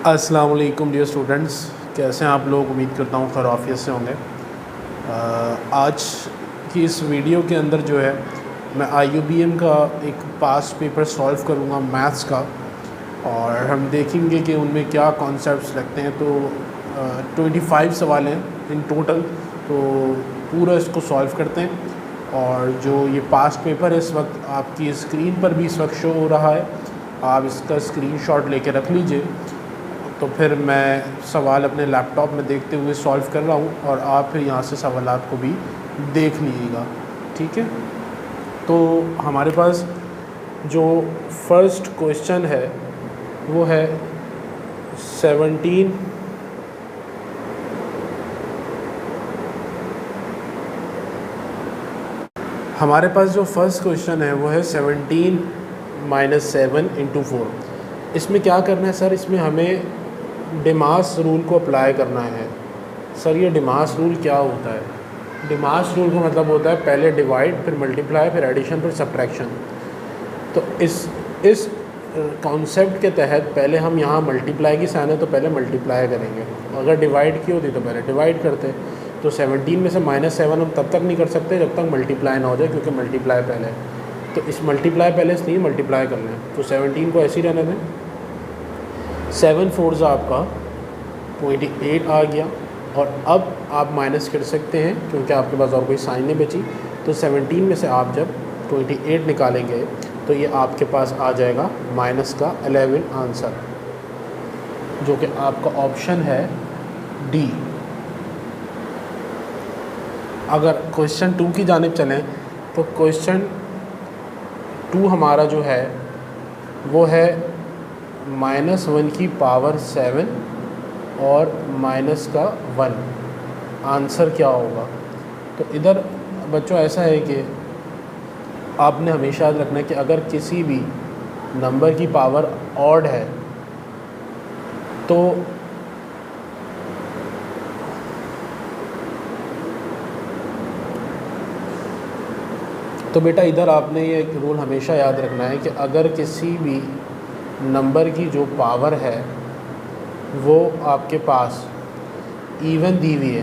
अस्सलाम वालेकुम dear students, कैसे हैं आप लोग। उम्मीद करता हूँ खैर आफियत से होंगे। आज की इस वीडियो के अंदर जो है मैं IUBM का एक पास्ट पेपर सॉल्व करूँगा मैथ्स का, और हम देखेंगे कि उनमें क्या कॉन्सेप्ट्स लगते हैं। तो 25 सवाल हैं इन टोटल, तो पूरा इसको सॉल्व करते हैं। और जो ये पास्ट पेपर है इस वक्त आपकी स्क्रीन पर भी इस वक्त शो हो रहा है, आप इसका स्क्रीनशॉट लेके रख लीजिए। तो फिर मैं सवाल अपने लैपटॉप में देखते हुए सॉल्व कर रहा हूँ और आप फिर यहाँ से सवालात को भी देख लीजिएगा, ठीक है। तो हमारे पास जो फर्स्ट क्वेश्चन है वो है 17 हमारे पास जो फर्स्ट क्वेश्चन है वो है 17 - 7 × 4। इसमें क्या करना है सर, इसमें हमें डिमास रूल को अप्लाई करना है। सर ये डिमास रूल क्या होता है? डिमास रूल का मतलब होता है पहले डिवाइड, फिर मल्टीप्लाई, फिर एडिशन, फिर सब्ट्रैक्शन। तो इस कॉन्सेप्ट के तहत पहले हम यहाँ मल्टीप्लाई की साइन है तो पहले मल्टीप्लाई करेंगे, अगर डिवाइड की होती तो पहले डिवाइड करते। तो 17 में से -7 हम तब तक नहीं कर सकते जब तक मल्टीप्लाई ना हो जाए, क्योंकि मल्टीप्लाई पहले है। तो इस मल्टीप्लाई पहले इसलिए मल्टीप्लाई कर लें। तो 17 को ऐसे ही रहने दें। 7 4 आपका 28 आ गया, और अब आप माइनस कर सकते हैं क्योंकि आपके पास और कोई साइन नहीं बची। तो 17 में से आप जब 28 निकालेंगे तो ये आपके पास आ जाएगा माइनस का 11 आंसर, जो कि आपका ऑप्शन है डी। अगर क्वेश्चन 2 की जानिब चलें तो क्वेश्चन 2 हमारा जो है वो है -1 की पावर 7 और माइनस का 1। आंसर क्या होगा? तो इधर बच्चों ऐसा है कि आपने हमेशा याद रखना है कि अगर किसी भी नंबर की पावर ऑड है तो बेटा इधर आपने ये रूल हमेशा याद रखना है कि अगर किसी भी नंबर की जो पावर है वो आपके पास इवन दी हुई है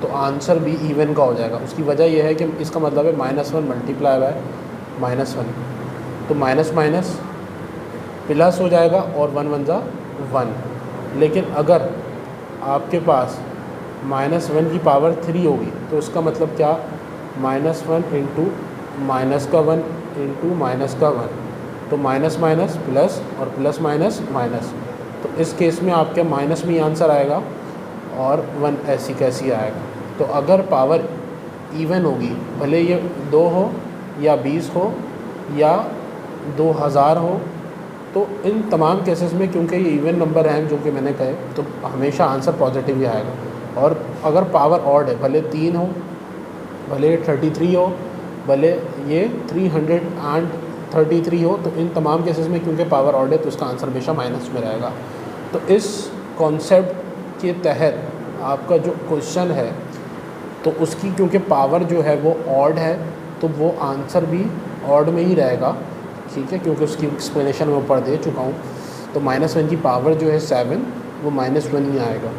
तो आंसर भी इवन का हो जाएगा। उसकी वजह यह है कि इसका मतलब है -1 मल्टीप्लाई बाय -1, तो माइनस माइनस प्लस हो जाएगा और 1 1 जा 1। लेकिन अगर आपके पास -1 की पावर 3 होगी तो उसका मतलब क्या, -1 इंटू माइनस का 1 इंटू माइनस का 1, तो माइनस माइनस प्लस और प्लस माइनस माइनस। तो इस केस में आपके माइनस में ही आंसर आएगा और 1 ऐसी कैसी आएगा। तो अगर पावर इवन होगी, भले ये 2 हो या 20 हो या 2000 हो, तो इन तमाम केसेस में क्योंकि ये इवन नंबर हैं जो कि मैंने कहे, तो हमेशा आंसर पॉजिटिव ही आएगा। और अगर पावर ऑड है, भले 3 हो, भले 33 हो, भले ये 333 हो, तो इन तमाम केसेस में क्योंकि पावर ऑड है तो उसका आंसर हमेशा माइनस में रहेगा। तो इस कॉन्सेप्ट के तहत आपका जो क्वेश्चन है तो उसकी क्योंकि पावर जो है वो ऑड है तो वो आंसर भी ऑड में ही रहेगा, ठीक है, क्योंकि उसकी एक्सप्लेनेशन मैं ऊपर दे चुका हूँ। तो -1 की पावर जो है 7 वो -1 ही आएगा,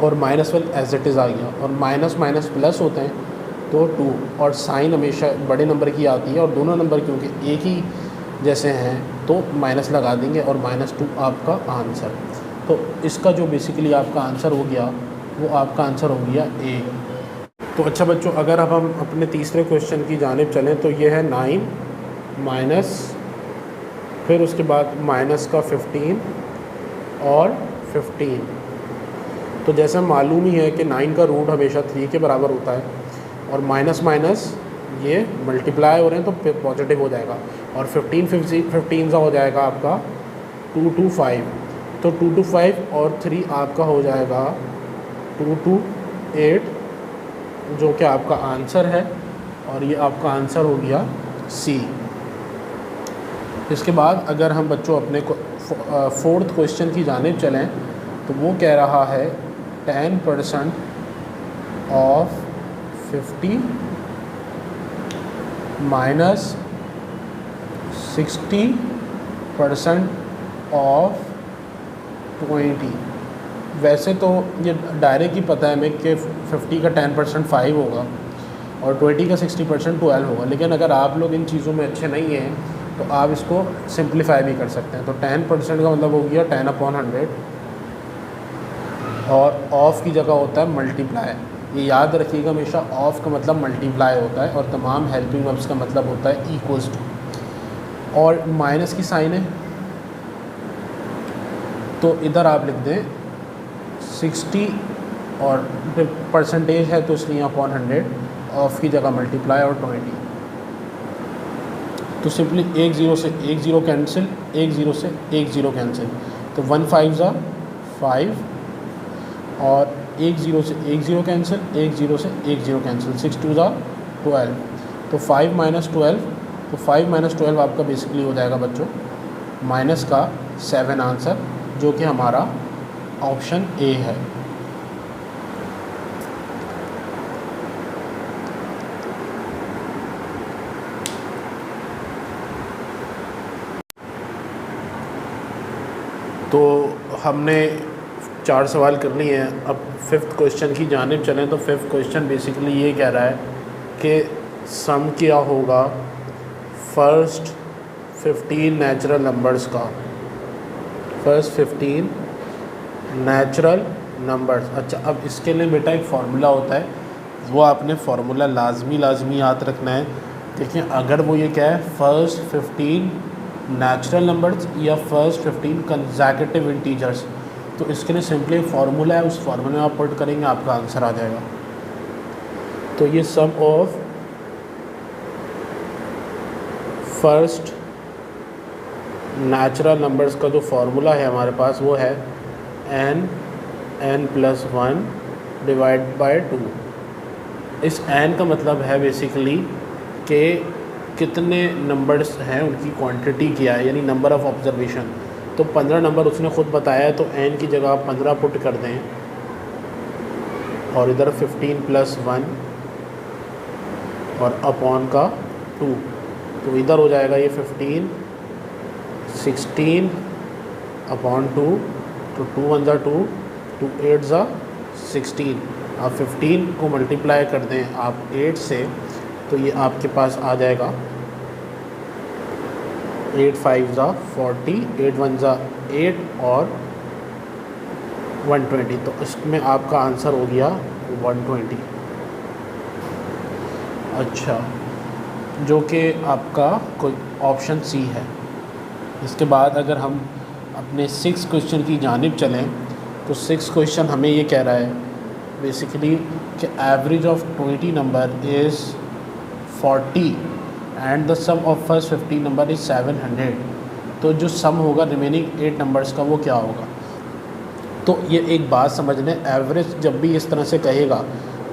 और -1 एज इट इज़ आ गया, और माइनस माइनस प्लस होते हैं तो 2, और साइन हमेशा बड़े नंबर की आती है, और दोनों नंबर क्योंकि एक ही जैसे हैं तो माइनस लगा देंगे और -2 आपका आंसर। तो इसका जो बेसिकली आपका आंसर हो गया वो आपका आंसर हो गया ए। तो अच्छा बच्चों, अगर अब हम अपने तीसरे क्वेश्चन की जानिब चलें तो ये है 9 माइनस, फिर उसके बाद माइनस का 15 और 15। तो जैसे मालूम ही है कि 9 का रूट हमेशा 3 के बराबर होता है, और माइनस माइनस ये मल्टीप्लाई हो रहे हैं तो पॉजिटिव हो जाएगा, और 15 सा हो जाएगा आपका 2 to 5। तो 2 to 5 और 3 आपका हो जाएगा 2 to 8, जो कि आपका आंसर है, और ये आपका आंसर हो गया सी। इसके बाद अगर हम बच्चों अपने फोर्थ क्वेश्चन की जानिब चलें तो वो कह रहा है 10% ऑफ 50 माइनस 60% ऑफ 20। वैसे तो ये डायरेक्ट ही पता है हमें कि 50 का 10% 5 होगा और 20 का 60% 12 होगा, लेकिन अगर आप लोग इन चीज़ों में अच्छे नहीं हैं तो आप इसको सिंप्लीफाई भी कर सकते हैं। तो 10% का मतलब हो गया 10/100 और ऑफ की जगह होता है मल्टीप्लाई। ये याद रखिएगा हमेशा, ऑफ का मतलब मल्टीप्लाई होता है और तमाम हेल्पिंग वर्ब्स का मतलब होता है इक्वल्स टू। और माइनस की साइन है तो इधर आप लिख दें 60 और परसेंटेज है तो इसलिए अपॉन 100, ऑफ की जगह मल्टीप्लाई और 20। तो सिंपली 1 0 से 1 0 कैंसिल, 1 0 से 1 0 कैंसिल, तो 1 5 5 और 1 0 से 1 0 कैंसिल, 1 0 से 1 0 कैंसिल, 6 2 12। तो 5 - 12, तो 5 - 12 आपका बेसिकली हो जाएगा बच्चों माइनस का 7 आंसर, जो कि हमारा ऑप्शन ए है। तो हमने 4 सवाल कर लिए हैं। अब 5th क्वेश्चन की जानिब चलें तो 5th क्वेश्चन बेसिकली ये कह रहा है कि सम क्या होगा फर्स्ट 15 नेचुरल नंबर्स का, फर्स्ट 15 नेचुरल नंबर्स। अच्छा, अब इसके लिए बेटा एक फ़ॉर्मूला होता है, वो आपने फार्मूला लाजमी याद रखना है। देखिए, अगर वो ये क्या है फर्स्ट 15 नेचुरल नंबर्स या फर्स्ट 15 कंसेक्यूटिव इंटीजर्स, तो इसके लिए सिंपली फार्मूला है, उस फार्मूले में आप पुट करेंगे आपका आंसर आ जाएगा। तो ये सम ऑफ फर्स्ट नेचुरल नंबर्स का जो फार्मूला है हमारे पास वो है n+1 डिवाइड बाय 2। इस n का मतलब है बेसिकली कि कितने नंबर्स हैं उनकी क्वांटिटी क्या है, यानी नंबर ऑफ़ ऑब्जर्वेशन। तो 15 नंबर उसने ख़ुद बताया है, तो n की जगह आप 15 पुट कर दें और इधर 15+1 और अपॉन का 2, तो इधर हो जाएगा ये 15, 16 अपॉन 2, तो 2 1 = 2, 2 8 = 16। आप 15 को मल्टीप्लाई कर दें आप 8 से, तो ये आपके पास आ जाएगा 8 5 = 40, 8 1 = 8 और 120। तो इसमें आपका आंसर हो गया 120। अच्छा, जो कि आपका कोई ऑप्शन सी है। इसके बाद अगर हम अपने 6 क्वेश्चन की जानिब चलें तो 6 क्वेश्चन हमें ये कह रहा है बेसिकली कि average of 20 number is 40 and the sum of first 15 number is 700। तो जो सम होगा रिमेनिंग 8 नंबर्स का वो क्या होगा। तो ये एक बात समझ लें, एवरेज जब भी इस तरह से कहेगा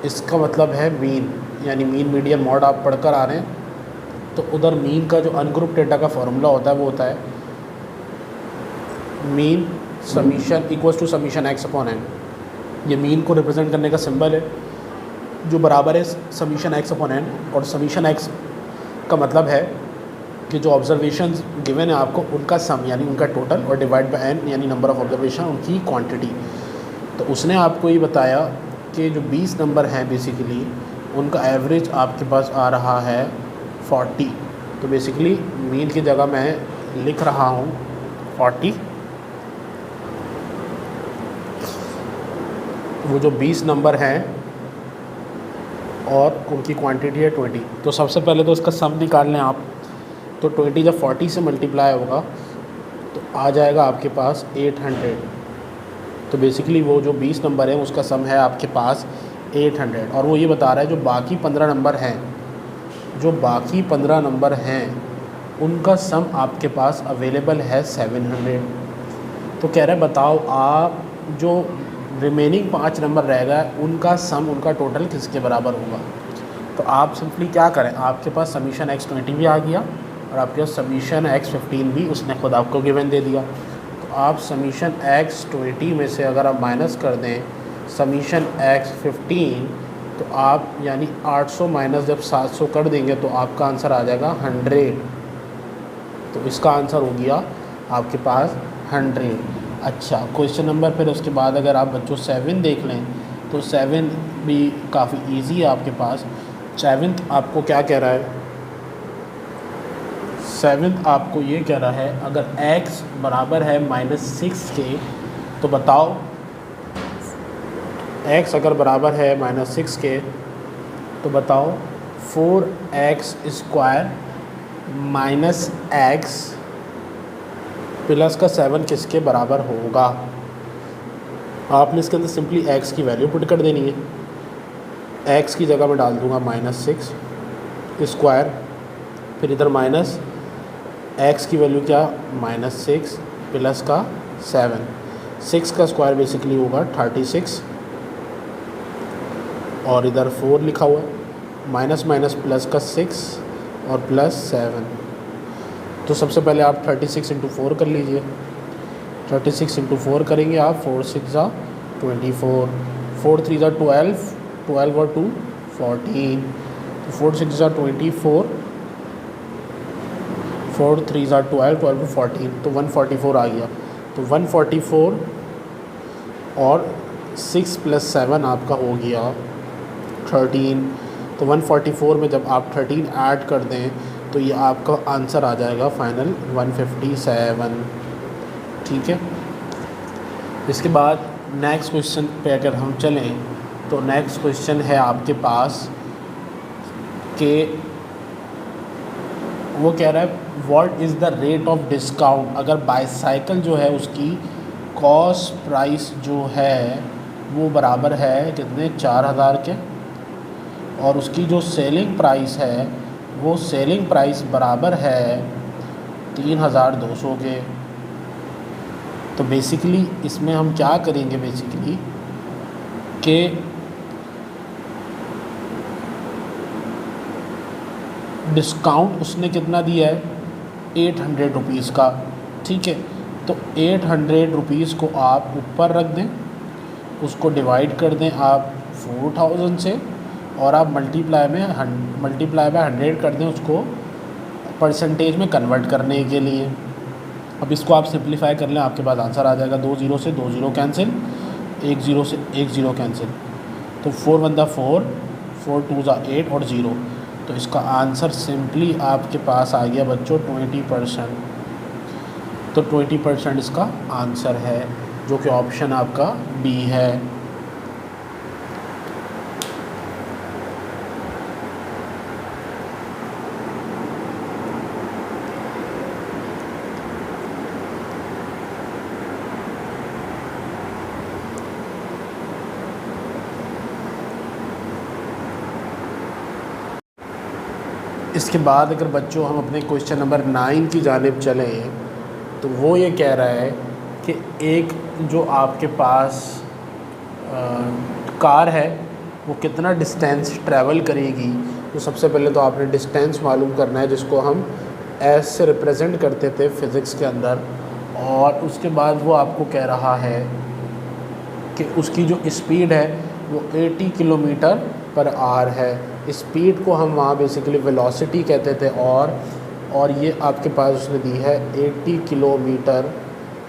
इसका मतलब है मीन, यानी मीन मीडियन मॉड आप पढ़कर आ रहे हैं। तो उधर मीन का जो अनग्रुप डेटा का फॉर्मूला होता है वो होता है mean summation equals to summation x upon n। ये मीन को रिप्रेजेंट करने का सिंबल है जो बराबर है समीशन x अपॉन n, और समीशन x का मतलब है कि जो ऑब्जर्वेशंस गिवन है आपको उनका सम यानी उनका टोटल, और डिवाइड बाय n यानी नंबर ऑफ़ ऑब्जर्वेशन उनकी क्वांटिटी। तो उसने आपको ये बताया कि जो 20 नंबर हैं बेसिकली उनका एवरेज आपके पास आ रहा है 40। तो बेसिकली मीन की जगह मैं लिख रहा हूँ 40। वो जो 20 नंबर हैं और उनकी क्वांटिटी है 20। तो सबसे पहले तो इसका सम निकाल लें आप। तो 20 जब 40 से मल्टीप्लाई होगा तो आ जाएगा आपके पास 800। तो बेसिकली वो जो 20 नंबर है उसका सम है आपके पास 800। और वो ये बता रहा है जो बाकी 15 नंबर हैं, जो बाकी 15 नंबर हैं उनका सम आपके पास अवेलेबल है 700। तो कह रहा है बताओ आप जो रिमेनिंग 5 नंबर रहेगा उनका सम, उनका टोटल किसके बराबर होगा। तो आप सिंपली क्या करें, आपके पास समीशन x20 भी आ गया और आपके पास समीशन x15 भी उसने खुद आपको गिवन दे दिया। तो आप समीशन x20 में से अगर आप माइनस कर दें समीशन x15, तो आप यानी 800 माइनस जब 700 कर देंगे तो आपका आंसर आ जाएगा 100। तो इसका आंसर हो गया आपके पास 100। अच्छा, क्वेश्चन नंबर फिर उसके बाद अगर आप बच्चों 7 देख लें तो 7 भी काफ़ी इजी है आपके पास। 7th आपको क्या कह रहा है, 7th आपको ये कह रहा है अगर x बराबर है -6 के तो बताओ, x अगर बराबर है -6 के तो बताओ 4x square minus x plus का 7 किसके बराबर होगा। आपने इसके अंदर सिंपली x की वैल्यू पुट कर देनी है। x की जगह मैं डाल दूंगा -6 स्क्वायर, फिर इधर माइनस x की वैल्यू क्या -6 प्लस का 7, 6 का स्क्वायर बेसिकली होगा 36 और इधर 4 लिखा हुआ है, माइनस माइनस प्लस का 6 और प्लस 7। तो सबसे पहले आप 36 इंटू 4 कर लीजिए। 36 इंटू 4 करेंगे आप, 4 6 ज़ा 24, 4 3 ज़ा 12, 12 और 2 14, तो 4 6 ज़ा 24, 4 3 ज़ा 12, 12 14, तो 144 आ गया। तो 144 और 6 प्लस 7 आपका हो गया 13। तो 144 में जब आप 13 ऐड कर दें तो ये आपका आंसर आ जाएगा फाइनल 157। ठीक है, इसके बाद नेक्स्ट क्वेश्चन पे अगर हम चलें तो नेक्स्ट क्वेश्चन है आपके पास कि वो कह रहा है what is the rate of discount अगर बाईसाइकिल जो है उसकी कॉस्ट प्राइस जो है वो बराबर है कितने 4000 के, और उसकी जो सेलिंग प्राइस है वो सेलिंग प्राइस बराबर है 3200 के। तो बेसिकली इसमें हम क्या करेंगे बेसिकली कि डिस्काउंट उसने कितना दिया है 800 रुपीज़ का। ठीक है, तो 800 रुपीज़ को आप ऊपर रख दें, उसको डिवाइड कर दें आप 4000 से और आप मल्टीप्लाई बाय 100 कर दें उसको परसेंटेज में कन्वर्ट करने के लिए। अब इसको आप सिंप्लीफाई कर लें, आपके पास आंसर आ जाएगा 2 0 से 2 0 कैंसिल, 1 0 से 1 0 कैंसिल, तो 4 1 4, 4 2 8 और 0। तो इसका आंसर सिंपली आपके पास आ गया बच्चों 20%। तो 20% इसका आंसर है जो कि ऑप्शन आपका बी है। इसके बाद अगर बच्चों हम अपने क्वेश्चन नंबर 9 की जानिब चलें तो वो ये कह रहा है कि एक जो आपके पास कार है वो कितना डिस्टेंस ट्रैवल करेगी। तो सबसे पहले तो आपने डिस्टेंस मालूम करना है जिसको हम एस से रिप्रेजेंट करते थे फ़िज़िक्स के अंदर, और उसके बाद वो आपको कह रहा है कि उसकी जो स्पीड है वो 80 किलोमीटर पर आवर है। स्पीड को हम वहाँ बेसिकली वेलोसिटी कहते थे, और ये आपके पास उसने दी है 80 किलोमीटर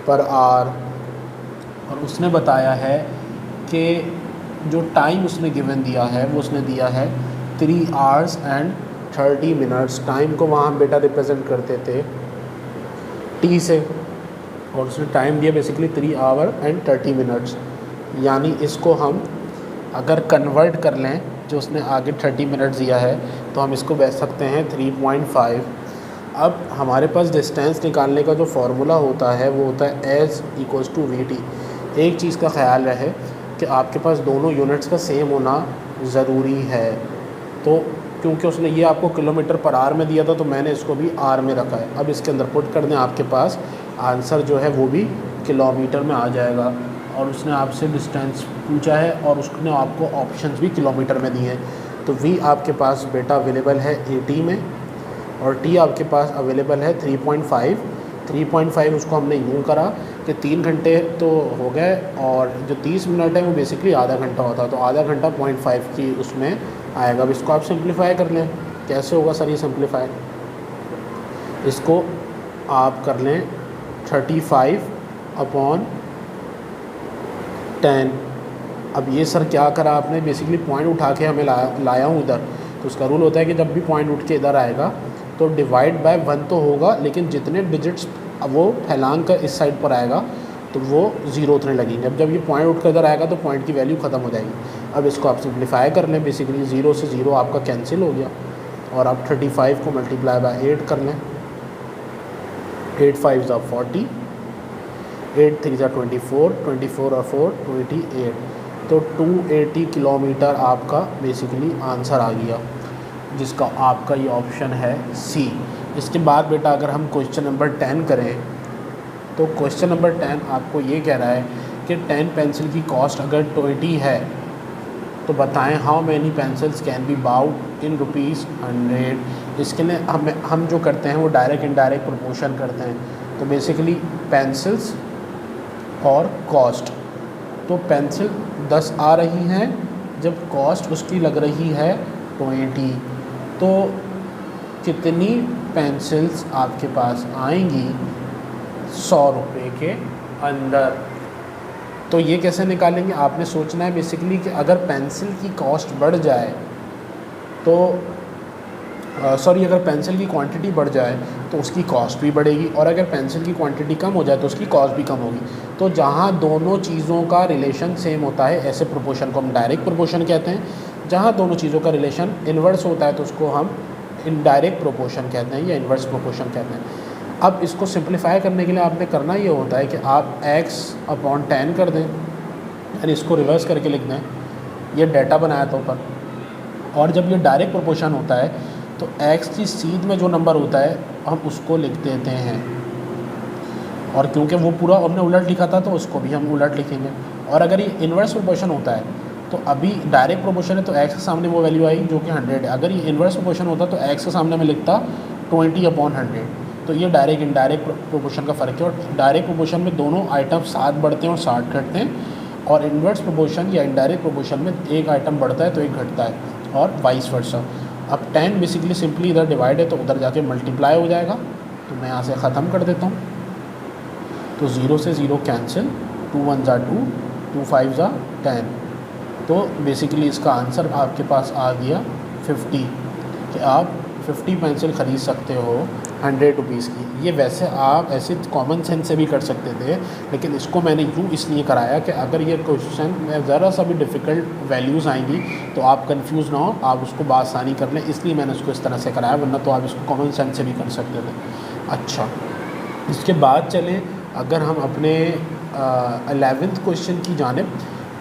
पर आवर। और उसने बताया है कि जो टाइम उसने गिवन दिया है वो उसने दिया है 3 hours and 30 minutes। टाइम को वहाँ हम बेटा रिप्रेजेंट करते थे टी से, और उसने टाइम दिया बेसिकली 3 hour and 30 minutes। यानी इसको हम अगर कन्वर्ट कर लें जो उसने आगे 30 मिनट्स दिया है तो हम इसको बेच सकते हैं 3.5। अब हमारे पास डिस्टेंस निकालने का जो फार्मूला होता है वो होता है S equals to V T. एक चीज़ का ख्याल रहे कि आपके पास दोनों यूनिट्स का सेम होना ज़रूरी है। तो क्योंकि उसने ये आपको किलोमीटर पर आवर में दिया था तो मैंने इसको भी आर में रखा है। अब इसके अंदर पुट कर दें, आपके पास आंसर जो है वो भी किलोमीटर में आ जाएगा। और उसने आपसे डिस्टेंस पूछा है और उसने आपको ऑप्शंस भी किलोमीटर में दिए हैं। तो वी आपके पास बेटा अवेलेबल है 80 में, और टी आपके पास अवेलेबल है 3.5। 3.5 उसको हमने यूँ करा कि 3 घंटे तो हो गए, और जो 30 मिनट है वो बेसिकली आधा घंटा होता है, तो आधा घंटा 0.5 की उसमें आएगा। अब इसको आप सिंप्लीफाई कर लें, कैसे होगा सर ये सिंप्लीफाई, इसको आप कर लें 35 अपॉन 10। अब ये सर क्या करा आपने, बेसिकली पॉइंट उठा के हमें लाया हूँ इधर, तो उसका रूल होता है कि जब भी पॉइंट उठ के इधर आएगा तो डिवाइड बाय 1 तो होगा, लेकिन जितने डिजिट्स वो फैलांग कर इस साइड पर आएगा तो वो 0 उतने लगेंगे। अब जब ये पॉइंट उठ कर इधर आएगा तो पॉइंट की वैल्यू ख़त्म हो जाएगी। अब इसको आप सिंप्लीफाई कर लें, बेसिकली 0 से 0 आपका कैंसिल हो गया, और आप 35 को मल्टीप्लाई बाय 8 कर लें। 8 5 ज़ा 40, 8 3 ज़ा 24, 24 और 4 28, तो 280 किलोमीटर आपका बेसिकली आंसर आ गया, जिसका आपका ये ऑप्शन है सी। इसके बाद बेटा अगर हम क्वेश्चन नंबर 10 करें, तो क्वेश्चन नंबर 10 आपको ये कह रहा है कि 10 पेंसिल की कॉस्ट अगर 20 है तो बताएं how many pencils can be bought इन ₹100। इसके लिए हम जो करते हैं वो डायरेक्ट इनडायरेक्ट प्रोपोर्शन करते हैं। तो बेसिकली पेंसिल्स और कॉस्ट, तो पेंसिल 10 आ रही हैं जब कॉस्ट उसकी लग रही है 20, तो कितनी पेंसिल्स आपके पास आएंगी 100 रुपये के अंदर। तो ये कैसे निकालेंगे, आपने सोचना है बेसिकली कि अगर पेंसिल की कॉस्ट बढ़ जाए तो अगर पेंसिल की क्वांटिटी बढ़ जाए तो उसकी कॉस्ट भी बढ़ेगी, और अगर पेंसिल की क्वांटिटी कम हो जाए तो उसकी कॉस्ट भी कम होगी। तो जहाँ दोनों चीज़ों का रिलेशन सेम होता है, ऐसे प्रोपोर्शन को हम डायरेक्ट प्रोपोर्शन कहते हैं। जहाँ दोनों चीज़ों का रिलेशन इन्वर्स होता है तो उसको हम इनडायरेक्ट प्रोपोर्शन कहते हैं या इन्वर्स प्रोपोर्शन कहते हैं। अब इसको सिंप्लीफाई करने के लिए आपने करना ये होता है कि आप x/10 कर दें, यानी इसको रिवर्स करके लिख दें। ये डाटा बनाया था ऊपर, और जब ये डायरेक्ट प्रोपोर्शन होता है तो x की सीध में जो नंबर होता है हम उसको लिख देते हैं, और क्योंकि वो पूरा हमने उलट लिखा था तो उसको भी हम उलट लिखेंगे। और अगर ये इन्वर्स प्रोपोर्शन होता है तो अभी डायरेक्ट प्रोपोर्शन है तो x के सामने वो वैल्यू आई जो कि 100 है। अगर ये इन्वर्स प्रोपोर्शन होता तो x के सामने मैं लिखता 20/100। तो ये डायरेक्ट इनडायरेक्ट प्रोपोर्शन का फ़र्क है, और डायरेक्ट प्रोपोर्शन में दोनों आइटम 7 बढ़ते हैं और 60 घटते हैं, और इन्वर्स प्रोपोर्शन या इनडायरेक्ट प्रोपोर्शन में एक आइटम बढ़ता है तो एक घटता है, और वाइस वर्सा। अब 10 बेसिकली सिंपली इधर डिवाइड है तो उधर जाके मल्टीप्लाई हो जाएगा, तो मैं यहाँ से ख़त्म कर देता हूँ। तो 0 से 0 कैंसिल, 2 1 ज़ा 2, 2 5 ज़ा 10। तो बेसिकली इसका आंसर आपके पास आ गया 50, कि आप 50 पेंसिल ख़रीद सकते हो 100 रुपीज़ की। ये वैसे आप ऐसे कॉमन सेंस से भी कर सकते थे, लेकिन इसको मैंने यूँ इसलिए कराया कि अगर ये क्वेश्चन में ज़रा सा भी डिफ़िकल्ट वैल्यूज़ आएंगी तो आप कंफ्यूज ना हो, आप उसको बआसानी कर लें, इसलिए मैंने उसको इस तरह से कराया, वरना तो आप इसको कॉमन सेंस से भी कर सकते थे। अच्छा, इसके बाद चलें अगर हम अपने 11th क्वेश्चन की जानिब,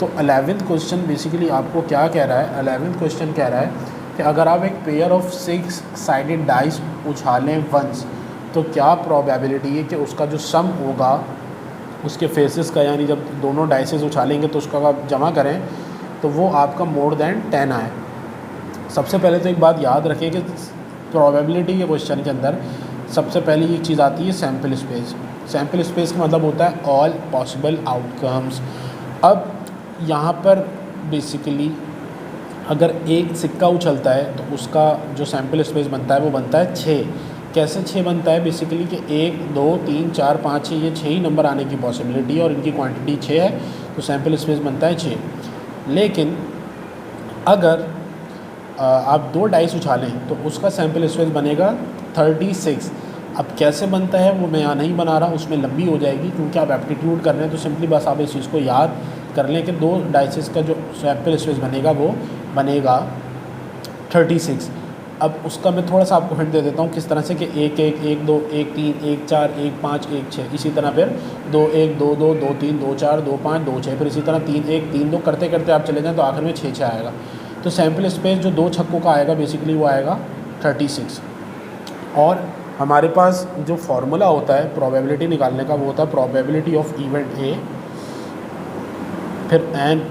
तो 11th क्वेश्चन बेसिकली आपको क्या कह रहा है। 11th क्वेश्चन कह रहा है कि अगर आप एक पेयर ऑफ 6 साइडेड डाइस उछालें वंस, तो क्या प्रोबेबिलिटी है कि उसका जो सम होगा उसके फेसेस का, यानी जब दोनों डाइसेस उछालेंगे तो उसका आप जमा करें तो वो आपका मोर देन 10 आए। सबसे पहले तो एक बात याद रखें कि प्रोबेबिलिटी के क्वेश्चन के अंदर सबसे पहली एक चीज़ आती है सैम्पल स्पेस। सैम्पल स्पेस का मतलब होता है ऑल पॉसिबल आउटकम्स। अब यहाँ पर बेसिकली अगर एक सिक्का उछलता है तो उसका जो सैम्पल स्पेस बनता है वो बनता है 6। कैसे 6 बनता है, बेसिकली कि 1 2 3 4 5 6, ये 6 ही नंबर आने की पॉसिबिलिटी है और इनकी क्वांटिटी 6 है, तो सैम्पल स्पेस बनता है 6। लेकिन अगर आप 2 डाइस उछालें तो उसका सैम्पल स्पेस बनेगा 36। अब कैसे बनता है वो मैं यहाँ नहीं बना रहा, उसमें लंबी हो जाएगी क्योंकि आप एप्टीट्यूड कर रहे हैं, तो सिंपली बस आप इस चीज़ को याद कर लें कि 2 डाइसेस का जो सैम्पल स्पेस बनेगा वो बनेगा 36। अब उसका मैं थोड़ा सा आपको हिंट दे देता हूँ किस तरह से, कि 1 1 1 2 1 3 1 4 1 5 1 6, इसी तरह फिर 2 1 2 2 2 3 2 4 2 5 2 6, फिर इसी तरह 3 1 3 2 करते करते आप चले जाएँ तो आखिर में 6 6 आएगा। तो सैम्पल स्पेस जो 2 छक्कों का आएगा बेसिकली वो आएगा 36। और हमारे पास जो फार्मूला होता है प्रोबेबिलिटी निकालने का वो होता है प्रोबेबिलिटी ऑफ इवेंट ए, फिर एन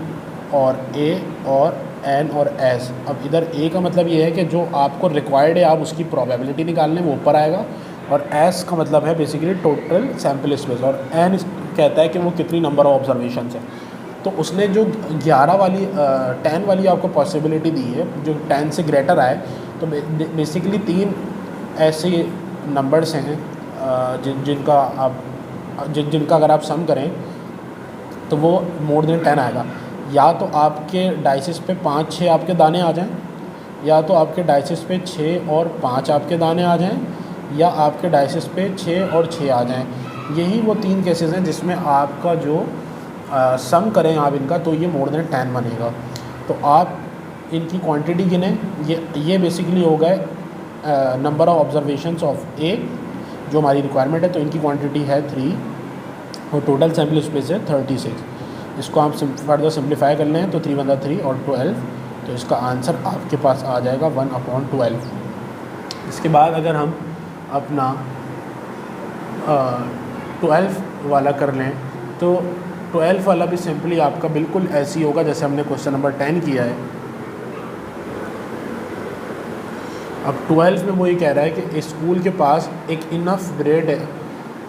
और ए और एन और एस। अब इधर ए का मतलब ये है कि जो आपको रिक्वायर्ड है आप उसकी प्रोबेबिलिटी निकालने वो ऊपर आएगा, और एस का मतलब है बेसिकली टोटल सैम्पल स्पेस, और एन कहता है कि वो कितनी नंबर ऑफ ऑब्जर्वेशन है। तो उसने जो 11 वाली 10 वाली आपको पॉसिबिलिटी दी है, जो 10 से ग्रेटर आए, तो बेसिकली 3 ऐसे नंबर्स हैं जिनका अगर आप सम करें तो वो मोर देन 10 आएगा। या तो आपके डाइसिस पे 5-6 आपके दाने आ जाएं, या तो आपके डाइसिस पे 6 और 5 आपके दाने आ जाएं, या आपके डाइसिस पे 6 और 6 आ जाएं। यही वो 3 केसेस हैं जिसमें आपका जो सम करें आप इनका तो ये मोर देन 10 बनेगा। तो आप इनकी क्वांटिटी गिनें। ये बेसिकली हो गए नंबर ऑफ ऑब्जर्वेशंस ऑफ ए जो हमारी रिक्वायरमेंट है। तो इनकी क्वांटिटी है 3 और टोटल सैम्पल स्पेस है 36। इसको आप फर्दर सिंप्लीफाई कर लें तो 3 × 3 और 12, तो इसका आंसर आपके पास आ जाएगा 1/12। इसके बाद अगर हम अपना 12 वाला कर लें तो 12 वाला भी सिंपली आपका बिल्कुल ऐसे ही होगा जैसे हमने क्वेश्चन नंबर 10 किया है। अब 12 में वो ये कह रहा है कि स्कूल के पास एक इनफ ब्रेड है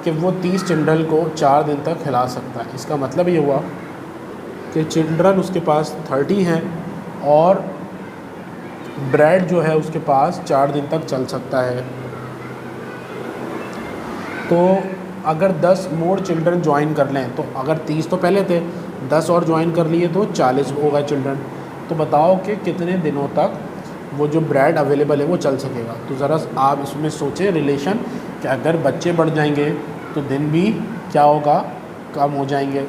कि वो 30 चिल्ड्रन को 4 दिन तक खिला सकता है। इसका मतलब ये हुआ कि चिल्ड्रन उसके पास 30 हैं और ब्रेड जो है उसके पास 4 दिन तक चल सकता है। तो अगर 10 मोर चिल्ड्रन ज्वाइन कर लें, तो अगर 30 तो पहले थे, 10 और ज्वाइन कर लिए तो 40 होगा चिल्ड्रन। तो बताओ कि कितने दिनों तक वो जो ब्रेड अवेलेबल है वो चल सकेगा। तो ज़रा आप इसमें सोचें रिलेशन कि अगर बच्चे बढ़ जाएंगे तो दिन भी क्या होगा, कम हो जाएंगे,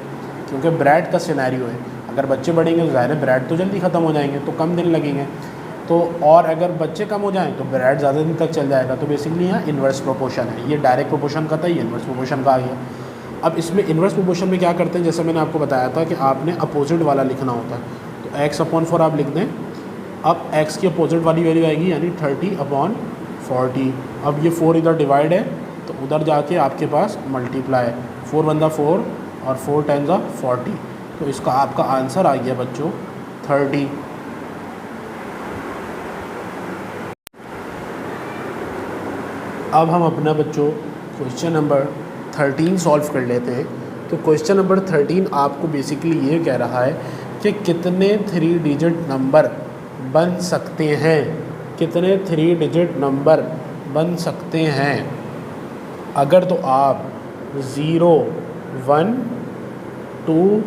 क्योंकि ब्रेड का सिनेरियो है। अगर बच्चे बढ़ेंगे तो ज़ाहिर है ब्रेड तो जल्दी ख़त्म हो जाएंगे, तो कम दिन लगेंगे। तो और अगर बच्चे कम हो जाएं तो ब्रेड ज़्यादा दिन तक चल जाएगा। तो बेसिकली यहाँ इन्वर्स प्रोपोर्शन है। ये डायरेक्ट प्रोपोर्शन का था, ये इन्वर्स प्रोपोर्शन का आ गया। अब इसमें इन्वर्स प्रोपोर्शन में क्या करते हैं, जैसे मैंने आपको बताया था कि आपने अपोजिट वाला लिखना होता है। तो x/4 आप लिख दें। अब x की अपोजिट वाली वैल्यू आएगी यानी 30/40। अब ये 4 इधर डिवाइड है तो उधर जाके आपके पास मल्टीप्लाई, 4 × 4 और 4 × 40। तो इसका आपका आंसर आ गया बच्चों 30। अब हम अपना बच्चों क्वेश्चन नंबर 13 सॉल्व कर लेते हैं। तो क्वेश्चन नंबर 13 आपको बेसिकली ये कह रहा है कि कितने 3 डिजिट नंबर बन सकते हैं, कितने 3 डिजिट नंबर बन सकते हैं अगर तो आप 0, 1, 2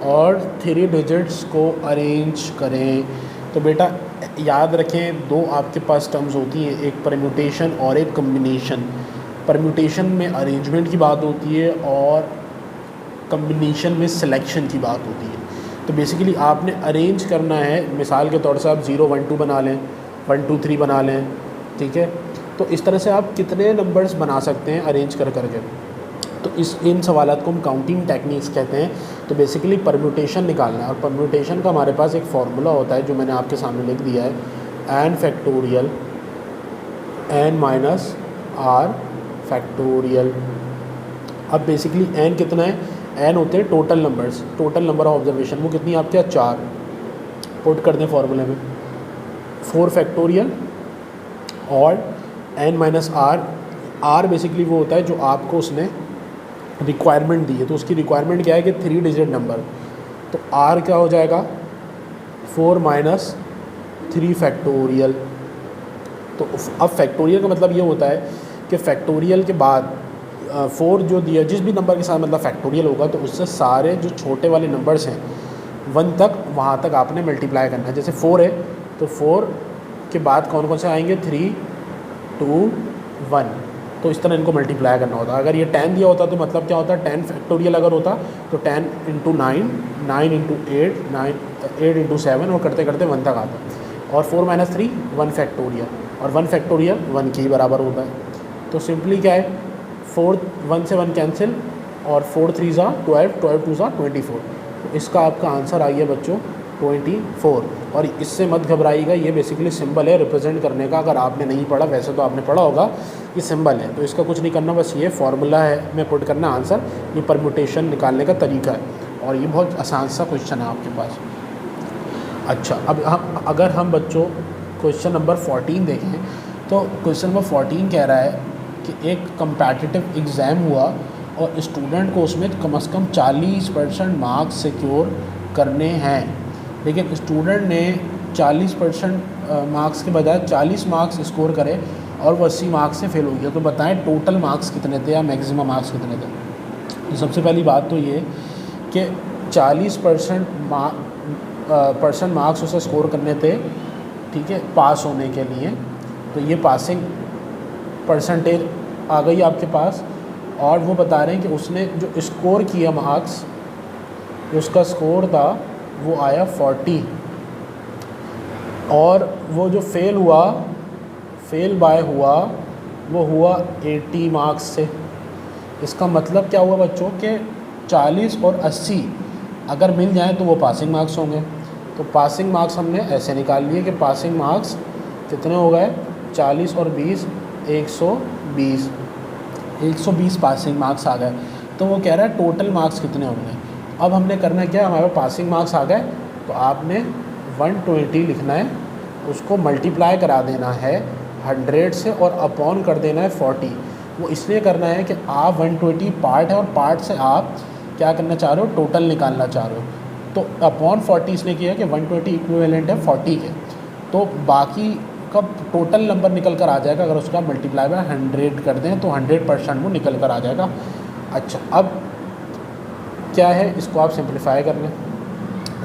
और 3 डिजिट्स को अरेंज करें। तो बेटा याद रखें, 2 आपके पास टर्म्स होती हैं, एक परम्यूटेशन और एक कम्बिनेशन। परम्यूटेशन में अरेंजमेंट की बात होती है और कम्बिनेशन में सिलेक्शन की बात होती है। तो बेसिकली आपने अरेंज करना है। मिसाल के तौर से आप 0, 1, 2 बना लें, 1, 2, 3 बना लें, ठीक है। तो इस तरह से आप कितने नंबर्स बना सकते हैं अरेंज कर करके। तो इन सवालात को हम काउंटिंग टेक्निक्स कहते हैं। तो बेसिकली परम्यूटेशन निकालना है और परम्यूटेशन का हमारे पास एक फार्मूला होता है जो मैंने आपके सामने लिख दिया है, n factorial n minus r factorial. अब बेसिकली n कितना है, n होते हैं total numbers, total number of observation. वो कितनी आपके 4 पुट कर दें फार्मूले में, 4 फैक्टोरियल और n माइनस r बेसिकली वो होता है जो आपको उसने रिक्वायरमेंट दी है। तो उसकी रिक्वायरमेंट क्या है कि 3 डिजिट नंबर। तो r क्या हो जाएगा 4 - 3 फैक्टोरियल। तो अब फैक्टोरियल का मतलब ये होता है कि फैक्टोरियल के बाद 4 जो दिया, जिस भी नंबर के साथ मतलब फैक्टोरियल होगा तो उससे सारे जो छोटे वाले नंबर्स हैं 1 तक, वहाँ तक आपने मल्टीप्लाई करना है। जैसे 4 है तो 4 के बाद कौन कौन से आएंगे, 3, 2, 1। तो इस तरह इनको मल्टीप्लाई करना होता है। अगर ये 10 दिया होता तो मतलब क्या होता, 10 फैक्टोरियल अगर होता तो 10 × 9, 9 × 8, 8 × 7 और करते करते 1 तक आता। और 4 - 3 1 फैक्टोरियल, और 1 फैक्टोरियल 1 के ही बराबर होता है। तो सिंपली क्या है, 4 1 से 1 कैंसिल और 4 3 ज़ा 12, 12 2 ज़ा 24। तो इसका आपका आंसर आ गया बच्चों 24। और इससे मत घबराइएगा, ये बेसिकली सिंबल है रिप्रेजेंट करने का। अगर आपने नहीं पढ़ा, वैसे तो आपने पढ़ा होगा, ये सिंबल है। तो इसका कुछ नहीं करना, बस ये फार्मूला है में पुट करना आंसर। ये परम्यूटेशन निकालने का तरीका है और ये बहुत आसान सा क्वेश्चन है आपके पास। अच्छा, अब अगर हम बच्चों क्वेश्चन नंबर 14 देखें तो क्वेश्चन नंबर 14 कह रहा है कि एक कम्पैटिटिव एग्ज़ाम हुआ और स्टूडेंट को उसमें कम से कम 40% मार्क्स सिक्योर करने हैं, लेकिन स्टूडेंट ने 40% मार्क्स के बजाय 40 मार्क्स स्कोर करे और वो 80 मार्क्स से फेल हो गया। तो बताएं टोटल मार्क्स कितने थे या मैक्सिमम मार्क्स कितने थे। तो सबसे पहली बात तो ये कि 40% मार्क्स उसे स्कोर करने थे, ठीक है, पास होने के लिए। तो ये पासिंग परसेंटेज आ गई आपके पास। और वो बता रहे हैं कि उसने जो स्कोर किया मार्क्स, जो उसका स्कोर था वो आया 40, और वो जो फेल बाय हुआ वो हुआ 80 मार्क्स से। इसका मतलब क्या हुआ बच्चों के 40 और 80 अगर मिल जाए तो वो पासिंग मार्क्स होंगे। तो पासिंग मार्क्स हमने ऐसे निकाल लिए कि पासिंग मार्क्स कितने हो गए, 40 और 20 120 पासिंग मार्क्स आ गए। तो वो कह रहा है टोटल मार्क्स कितने होंगे। अब हमने करना क्या, हमारे पासिंग मार्क्स आ गए तो आपने 120 लिखना है, उसको मल्टीप्लाई करा देना है 100 से और अपॉन कर देना है 40। वो इसलिए करना है कि आप 120 पार्ट है और पार्ट से आप क्या करना चाह रहे हो, टोटल निकालना चाह रहे हो। तो अपॉन 40 इसलिए किया कि 120 इक्विवेलेंट है 40 के, तो बाकी का टोटल नंबर निकल कर आ जाएगा। अगर उसका मल्टीप्लाई बाय 100 कर दें तो 100% वो निकल कर आ जाएगा। अच्छा, अब क्या है, इसको आप सिंप्लीफाई कर लें,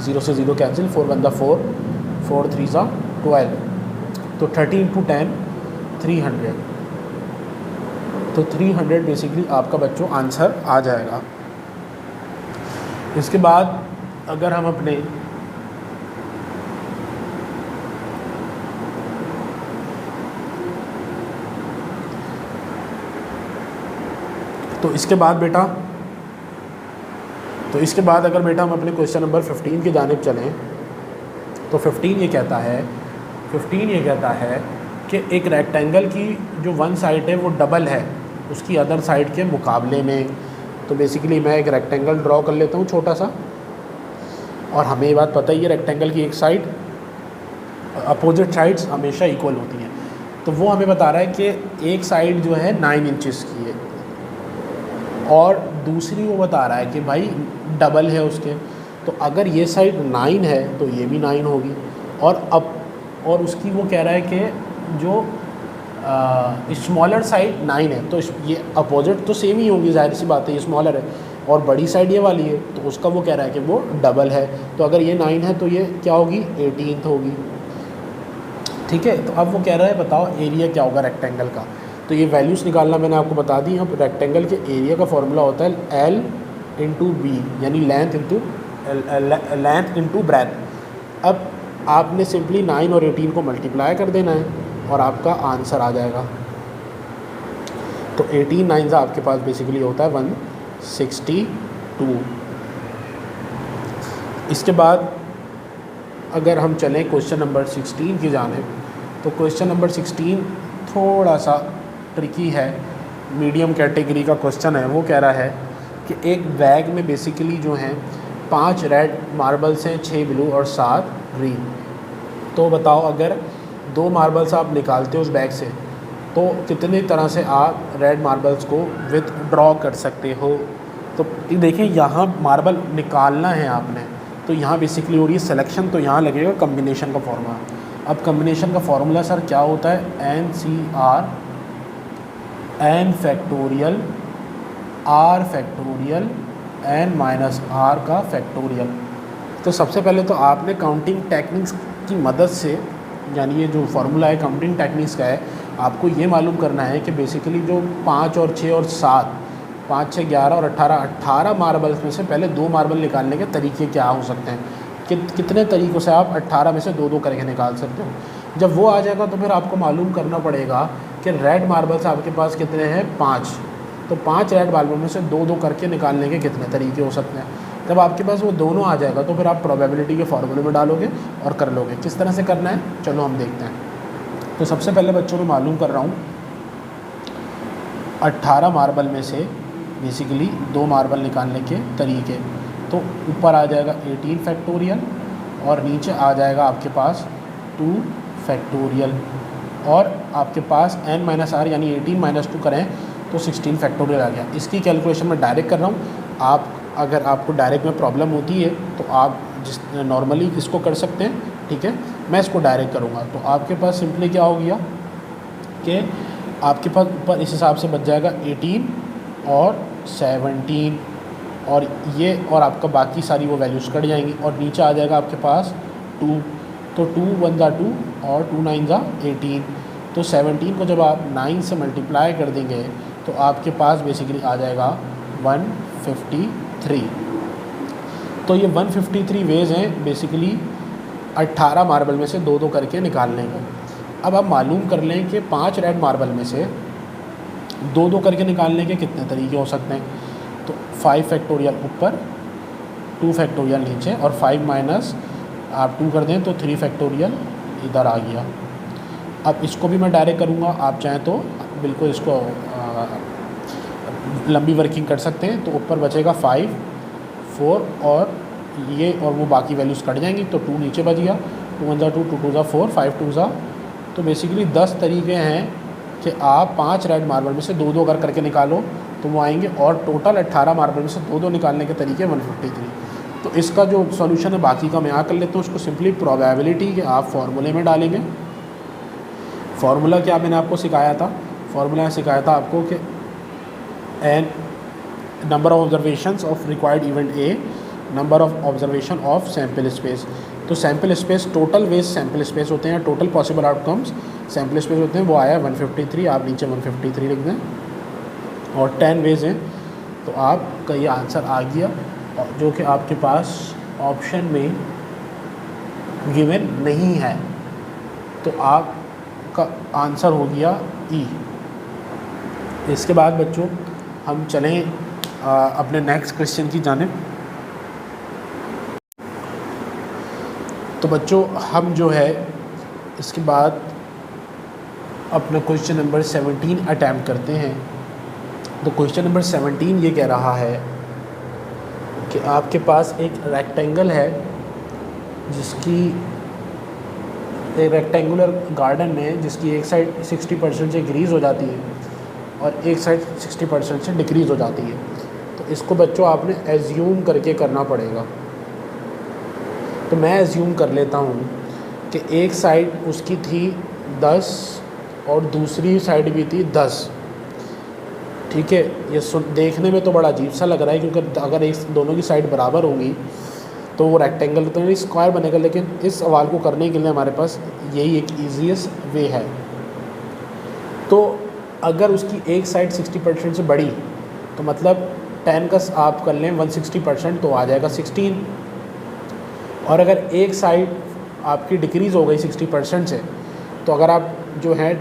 0 से 0 कैंसिल, 4 1 4, 4 3 12, तो 30 × 10 300। तो 300 बेसिकली आपका बच्चों आंसर आ जाएगा। इसके बाद अगर हम अपने इसके बाद अगर बेटा हम अपने क्वेश्चन नंबर 15 की जानिब चलें तो 15 ये कहता है कि एक रेक्टेंगल की जो वन साइड है वो डबल है उसकी अदर साइड के मुकाबले में। तो बेसिकली मैं एक रेक्टेंगल ड्रॉ कर लेता हूँ छोटा सा, और हमें ये बात पता ही है रेक्टेंगल की एक साइड अपोजिट साइड्स हमेशा इक्वल होती हैं। तो वो हमें बता रहा है कि एक साइड जो है 9 इंचेस की है और दूसरी वो बता रहा है कि भाई डबल है उसके। तो अगर ये साइड 9 है तो ये भी 9 होगी, और उसकी वो कह रहा है कि जो स्मॉलर साइड 9 है तो ये अपोजिट तो सेम ही होगी, जाहिर सी बात है, ये स्मॉलर है और बड़ी साइड ये वाली है, तो उसका वो कह रहा है कि वो डबल है। तो अगर ये 9 है तो ये क्या होगी, 18 होगी। ठीक है, तो अब वो कह रहा है बताओ एरिया क्या होगा रेक्टेंगल का। तो ये वैल्यूज़ निकालना मैंने आपको बता दी। अब रेक्टेंगल के एरिया का फॉर्मूला होता है L × B, यानी लेंथ इंटू ब्रेथ। अब आपने सिंपली 9 और 18 को मल्टीप्लाई कर देना है और आपका आंसर आ जाएगा। तो 18 9 से आपके पास बेसिकली होता है 162। इसके बाद अगर हम चलें क्वेश्चन नंबर 16 की जानिब, तो क्वेश्चन नंबर 16 थोड़ा सा ट्रिकी है, मीडियम कैटेगरी का क्वेश्चन है। वो कह रहा है कि एक बैग में बेसिकली जो हैं 5 रेड मार्बल्स हैं, 6 ब्लू और 7 ग्रीन। तो बताओ अगर 2 मार्बल्स आप निकालते हो उस बैग से तो कितनी तरह से आप रेड मार्बल्स को विथड्रॉ कर सकते हो। तो देखिए यहाँ मार्बल निकालना है आपने, तो यहाँ बेसिकली हो रही है सिलेक्शन, तो यहाँ लगेगा कम्बिनेशन का फॉर्मूला। अब कम्बिनेशन का फॉर्मूला सर क्या होता है, NCR n factorial r factorial n minus r का फैक्टोरियल। तो सबसे पहले तो आपने काउंटिंग टेक्निक्स की मदद से, यानी ये जो फार्मूला है काउंटिंग टेक्निक्स का है, आपको ये मालूम करना है कि बेसिकली जो 5 और 6 और 7, 5 6 11 और 18 मार्बल्स में से पहले 2 मार्बल निकालने के तरीके क्या हो सकते हैं, कितने तरीक़ों से आप 18 में से 2 करके निकाल सकते हो। जब वो आ जाएगा तो फिर आपको मालूम करना पड़ेगा कि रेड मार्बल्स आपके पास कितने हैं, 5। तो 5 रेड मार्बल में से 2 करके निकालने के कितने तरीके हो सकते हैं। जब आपके पास वो दोनों आ जाएगा तो फिर आप प्रोबेबिलिटी के फॉर्मूले में डालोगे और कर लोगे। किस तरह से करना है चलो हम देखते हैं। तो सबसे पहले बच्चों को मालूम कर रहा हूँ 18 मार्बल में से बेसिकली 2 मार्बल निकालने के तरीके। तो ऊपर आ जाएगा 18 फैक्टोरियल और नीचे आ जाएगा आपके पास 2 फैक्टोरियल, और आपके पास n-r यानी 18 - 2 करें तो 16 फैक्टोरियल आ गया। इसकी कैलकुलेशन मैं डायरेक्ट कर रहा हूँ। आप अगर आपको डायरेक्ट में प्रॉब्लम होती है तो आप नॉर्मली इसको कर सकते हैं, ठीक है। मैं इसको डायरेक्ट करूँगा तो आपके पास सिंपली क्या हो गया कि आपके पास ऊपर इस हिसाब से बच जाएगा 18 और 17, और ये और आपका बाकी सारी वो वैल्यूज़ कट जाएंगी और नीचे आ जाएगा आपके पास 2। तो 2 1 ज़ा 2 और 2 9 ज़ा 18। तो 17 को जब आप 9 से मल्टीप्लाई कर देंगे तो आपके पास बेसिकली आ जाएगा 153। तो ये 153 वेज हैं बेसिकली 18 मार्बल में से 2-2 करके निकालने के। अब आप मालूम कर लें कि 5 रेड मार्बल में से 2-2 करके निकालने के कितने तरीके हो सकते हैं। तो 5 फैक्टोरियल ऊपर, 2 फैक्टोरियल नीचे और 5 माइनस आप 2 कर दें तो 3 फैक्टोरियल इधर आ गया। अब इसको भी मैं डायरेक्ट करूँगा, आप चाहें तो बिल्कुल इसको लंबी वर्किंग कर सकते हैं। तो ऊपर बचेगा 5 4 और ये और वो बाकी वैल्यूज़ कट जाएंगी तो 2 नीचे बच गया। 2 1 ज़ा 2, 2 2 ज़ा 4, 5 2 ज़ा। तो बेसिकली 10 तरीके हैं कि आप 5 रेड मार्बल में से 2-2 अगर करके निकालो तो वो आएंगे और टोटल 18 मार्बल में से 2-2 निकालने के तरीके 153। तो इसका जो सॉल्यूशन है बाकी का मैं यहाँ कर लेता हूँ। उसको सिंपली प्रोबेबिलिटी के आप फार्मूले में डालेंगे। फार्मूला क्या मैंने आपको सिखाया था, फार्मूला सिखाया था आपको कि n number of observations of required event A, number of observation of sample space. तो sample space total ways sample space होते हैं, total possible outcomes sample space होते हैं, वो आया 153। आप नीचे 153 लिख दें और 10 वेज हैं। तो आपका ये आंसर आ गया जो कि आपके पास ऑप्शन में गिवन नहीं है। तो आपका आंसर हो गया ई। इसके बाद बच्चों हम चलें अपने नेक्स्ट क्वेश्चन की जानिब। तो बच्चों हम जो है इसके बाद अपना क्वेश्चन नंबर 17 अटैम्प्ट करते हैं। तो क्वेश्चन नंबर 17 ये कह रहा है कि आपके पास एक रेक्टेंगल है जिसकी एक रेक्टेंगुलर गार्डन में जिसकी एक साइड 60% से इंक्रीज़ हो जाती है और एक साइड 60% से डिक्रीज़ हो जाती है। तो इसको बच्चों आपने एज्यूम करके करना पड़ेगा। तो मैं एज्यूम कर लेता हूँ कि एक साइड उसकी थी 10 और दूसरी साइड भी थी 10। ठीक है, ये देखने में तो बड़ा अजीब सा लग रहा है क्योंकि अगर एक दोनों की साइड बराबर होंगी तो वो रेक्टेंगल तो नहीं स्क्वायर बनेगा। लेकिन इस सवाल को करने के लिए हमारे पास यही एक ईजीएस्ट वे है। तो अगर उसकी एक साइड 60% से बड़ी तो मतलब 10 का आप कर लें 160% तो आ जाएगा 16। और अगर एक साइड आपकी डिक्रीज़ हो गई 60% से तो अगर आप जो है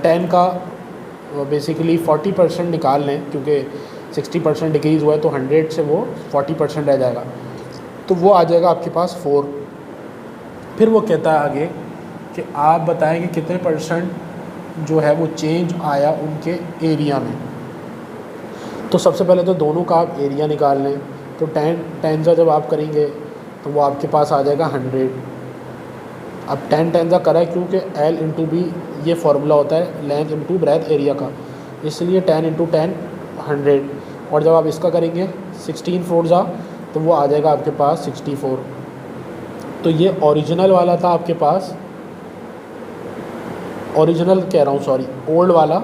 10 का बेसिकली 40% निकाल लें क्योंकि 60% डिक्रीज़ हुआ है तो 100 से वो 40% रह जाएगा तो वो आ जाएगा आपके पास 4। फिर वो कहता है आगे कि आप बताएं कि कितने % जो है वो चेंज आया उनके एरिया में। तो सबसे पहले तो दोनों का आप एरिया निकाल लें। तो 10 का जब आप करेंगे तो वो आपके पास आ जाएगा 100। अब 10 का करा क्योंकि L इंटू बी ये फार्मूला होता है लेंथ इंटू ब्रेथ एरिया का, इसलिए 10 इंटू 10 100। और जब आप इसका करेंगे 16 4 जा तो वो आ जाएगा आपके पास 64। तो ये ओरिजिनल वाला था आपके पास, ओरिजिनल कह रहा हूँ सॉरी ओल्ड वाला,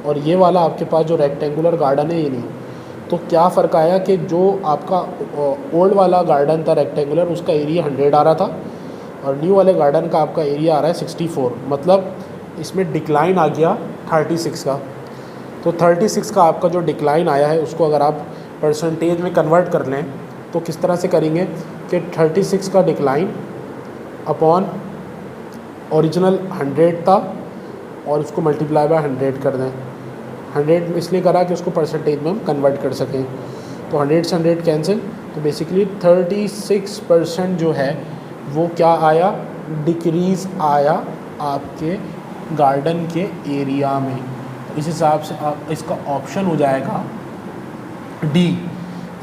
और ये वाला आपके पास जो रेक्टेंगुलर गार्डन है ये नहीं। तो क्या फ़र्क आया कि जो आपका ओल्ड वाला गार्डन था रेक्टेंगुलर उसका एरिया 100 आ रहा था और न्यू वाले गार्डन का आपका एरिया आ रहा है 64। मतलब इसमें डिक्लाइन आ गया 36 का। तो 36 का आपका जो डिक्लाइन आया है उसको अगर आप परसेंटेज में कन्वर्ट कर लें तो किस तरह से करेंगे कि 36 का डिक्लाइन अपॉन ओरिजिनल 100 था और उसको मल्टीप्लाई बाय 100 कर दें। 100 इसलिए करा कि उसको परसेंटेज में हम कन्वर्ट कर सकें। तो 100 से 100 कैंसिल, तो बेसिकली 36% जो है वो क्या आया, डिक्रीज़ आया आपके गार्डन के एरिया में। तो इस हिसाब से आप इसका ऑप्शन हो जाएगा डी।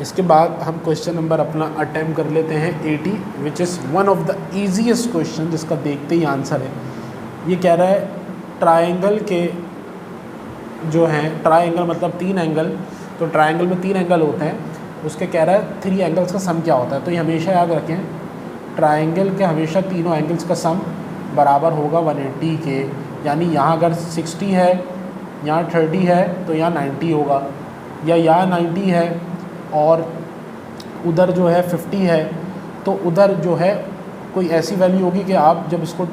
इसके बाद हम क्वेश्चन नंबर अपना अटेम्प्ट कर लेते हैं 80 which is one of the easiest question जिसका देखते ही आंसर है। ये कह रहा है ट्रायंगल के जो हैं, ट्रायंगल मतलब 3 एंगल, तो ट्रायंगल में 3 एंगल होते हैं, उसके कह रहा है 3 एंगल्स का सम क्या होता है। तो ये हमेशा याद रखें ट्रायंगल के हमेशा तीनों एंगल्स का सम बराबर होगा 180 के। यानी यहाँ अगर 60 है, यहाँ 30 है तो यहाँ 90 होगा, या यहाँ 90 है और उधर जो है 50 है, तो उधर जो है कोई ऐसी वैल्यू होगी कि आप जब इसको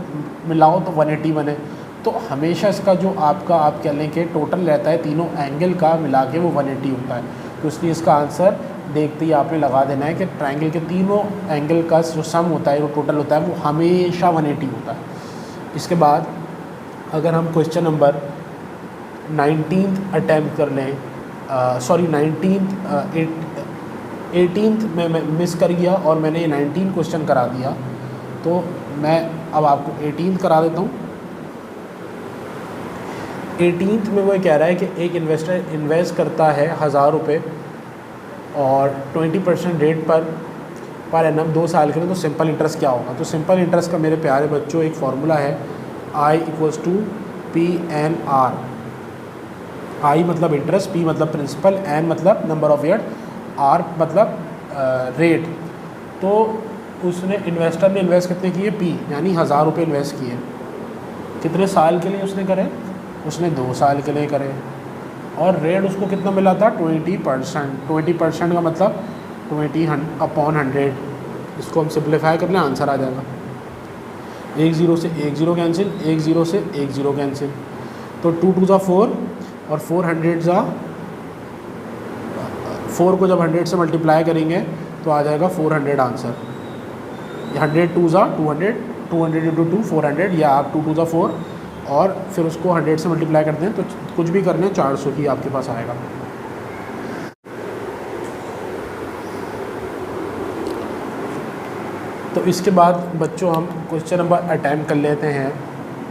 मिलाओ तो 180 बने। तो हमेशा इसका जो आपका आप कह लें कि टोटल रहता है तीनों एंगल का मिला के वो 180 होता है। तो इसलिए इसका आंसर देखते ही आपने लगा देना है कि ट्रायंगल के तीनों एंगल का जो सम होता है, वो टोटल होता है, वो हमेशा 180 होता है। इसके बाद अगर हम क्वेश्चन नंबर 19th अटैम्प्ट कर लें, सॉरी 18th में मैं मिस कर गया और मैंने ये 19 क्वेश्चन करा दिया, तो मैं अब आपको 18th करा देता हूँ। 18th में वो कह रहा है कि एक इन्वेस्टर इन्वेस्ट करता है 1000 रुपये और 20% रेट पर एनम 2 साल के लिए, तो सिंपल इंटरेस्ट क्या होगा? तो सिंपल इंटरेस्ट का मेरे प्यारे बच्चों एक फार्मूला है, I = PNR। I मतलब इंटरेस्ट, P मतलब प्रिंसिपल, N मतलब नंबर ऑफ ईयर, R मतलब रेट। तो उसने इन्वेस्टर ने इन्वेस्ट कितने किए? P, यानी 1000 रुपये इन्वेस्ट किए। कितने साल के लिए उसने करे? उसने 2 साल के लिए करे। और रेट उसको कितना मिला था? 20%। 20% का मतलब 20/100। इसको हम सिंप्लीफाई कर लें, आंसर आ जाएगा। 1 0 से 1 0 कैंसिल, 1 0 से 1 0 कैंसिल, तो 2 2 4 और 4 100 4 को जब 100 से मल्टीप्लाई करेंगे तो आ जाएगा 400 आंसर। 100 2 200, 200 × 2 400, या आप 2 2 4 और फिर उसको 100 से मल्टीप्लाई करते हैं तो कुछ भी करने 400 ही आपके पास आएगा। तो इसके बाद बच्चों हम क्वेश्चन नंबर अटैम्प्ट कर लेते हैं